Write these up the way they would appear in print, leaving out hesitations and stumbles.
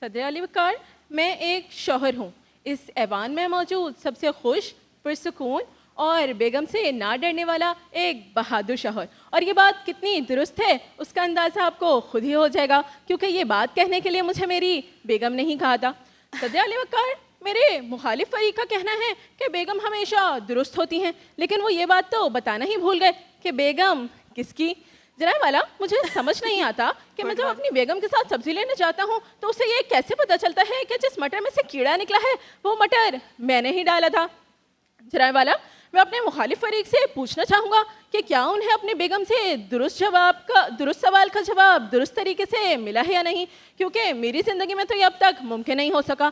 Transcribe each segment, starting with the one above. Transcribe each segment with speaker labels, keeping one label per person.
Speaker 1: सदर अली वक़ार, मैं एक शौहर हूँ। इस ऐवान में मौजूद सबसे खुश, पुरसुकून और बेगम से ना डरने वाला एक बहादुर शौहर। और ये बात कितनी दुरुस्त है उसका अंदाज़ा आपको खुद ही हो जाएगा, क्योंकि ये बात कहने के लिए मुझे मेरी बेगम ने ही कहा था। सदर अली वक़ार, मेरे मुखालिफ फरीक का कहना है कि बेगम हमेशा दुरुस्त होती हैं, लेकिन वो ये बात तो बताना ही भूल गए कि बेगम किसकी। जनाब वाला, मुझे समझ नहीं आता कि मैं जब अपनी बेगम के साथ सब्जी लेने जाता हूँ तो उसे ये कैसे पता चलता है कि जिस मटर में से कीड़ा निकला है वो मटर मैंने ही डाला था। जनाब वाला, मैं अपने मुखालिफ फरीक से पूछना चाहूँगा कि क्या उन्हें अपनी बेगम से दुरुस्त सवाल का जवाब दुरुस्त तरीके से मिला है या नहीं, क्योंकि मेरी ज़िंदगी में तो ये अब तक मुमकिन नहीं हो सका।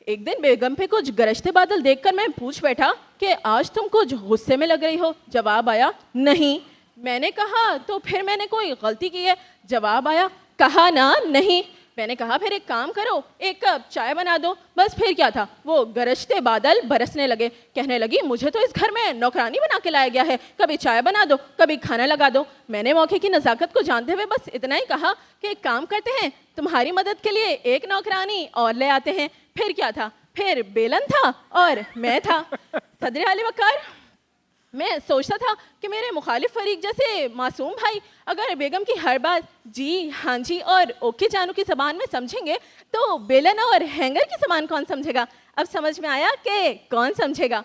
Speaker 1: एक दिन बेगम पे कुछ गरजते बादल देखकर मैं पूछ बैठा कि आज तुम कुछ गुस्से में लग रही हो। जवाब आया नहीं। मैंने कहा तो फिर मैंने कोई गलती की है? जवाब आया कहा ना नहीं। मैंने कहा फिर एक काम करो, एक कप चाय बना दो। बस फिर क्या था, वो गरजते बादल बरसने लगे। कहने लगी मुझे तो इस घर में नौकरानी बना के लाया गया है, कभी चाय बना दो कभी खाना लगा दो। मैंने मौके की नज़ाकत को जानते हुए बस इतना ही कहा कि एक काम करते हैं, तुम्हारी मदद के लिए एक नौकरानी और ले आते हैं। फिर क्या था, फिर बेलन था और मैं था। सदर अली वक़ार, मैं सोचता था कि मेरे मुखालिफ फरीक जैसे मासूम भाई अगर बेगम की हर बात जी, हाँ जी और ओके जानू की ज़बान में समझेंगे तो बेलन और हैंगर की ज़बान कौन समझेगा? अब समझ में आया कि कौन समझेगा।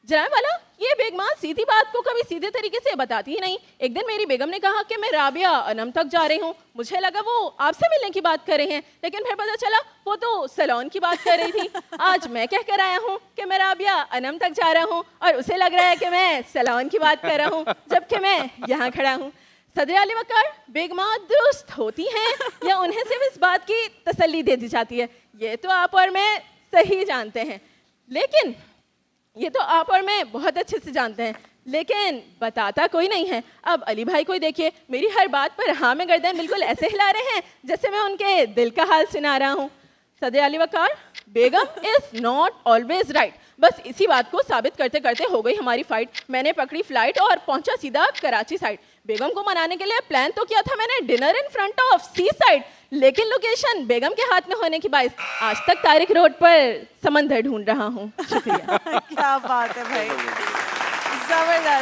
Speaker 1: जनाब वाला, ये बेगमां सीधी बात को कभी सीधे तरीके से बताती ही नहीं। एक दिन मेरी बेगम ने कहा कि मैं राबिया अनम तक जा रही हूँ। मुझे लगा वो आपसे मिलने की बात कर रहे हैं, लेकिन फिर पता चला वो तो सैलून की बात कर रही थी। आज मैं कह कर आया हूँ कि मैं राबिया अनम तक जा रहा हूँ और उसे लग रहा है कि मैं सैलून की बात कर रहा हूँ, जबकि मैं यहाँ खड़ा हूँ। सदर अली वक़ार, बेगमां दुरुस्त होती हैं या उन्हें सिर्फ इस बात की तसल्ली दे दी जाती है, ये तो आप और मैं सही जानते हैं। लेकिन ये तो आप और मैं बहुत अच्छे से जानते हैं, लेकिन बताता कोई नहीं है। अब अली भाई को देखिए, मेरी हर बात पर हाँ में गर्दन बिल्कुल ऐसे हिला रहे हैं जैसे मैं उनके दिल का हाल सुना रहा हूँ। सदर अली वक़ार, बेगम इज़ नॉट ऑलवेज राइट। बस इसी बात को साबित करते करते हो गई हमारी फाइट। मैंने पकड़ी फ्लाइट और पहुंचा सीधा कराची साइड। बेगम को मनाने के लिए प्लान तो किया था मैंने dinner in front of sea side, लेकिन लोकेशन बेगम के हाथ में होने की बाइस आज तक तारिक रोड पर समंदर ढूंढ रहा हूँ। शुक्रिया।
Speaker 2: क्या बात है भाई, जबरदस्त।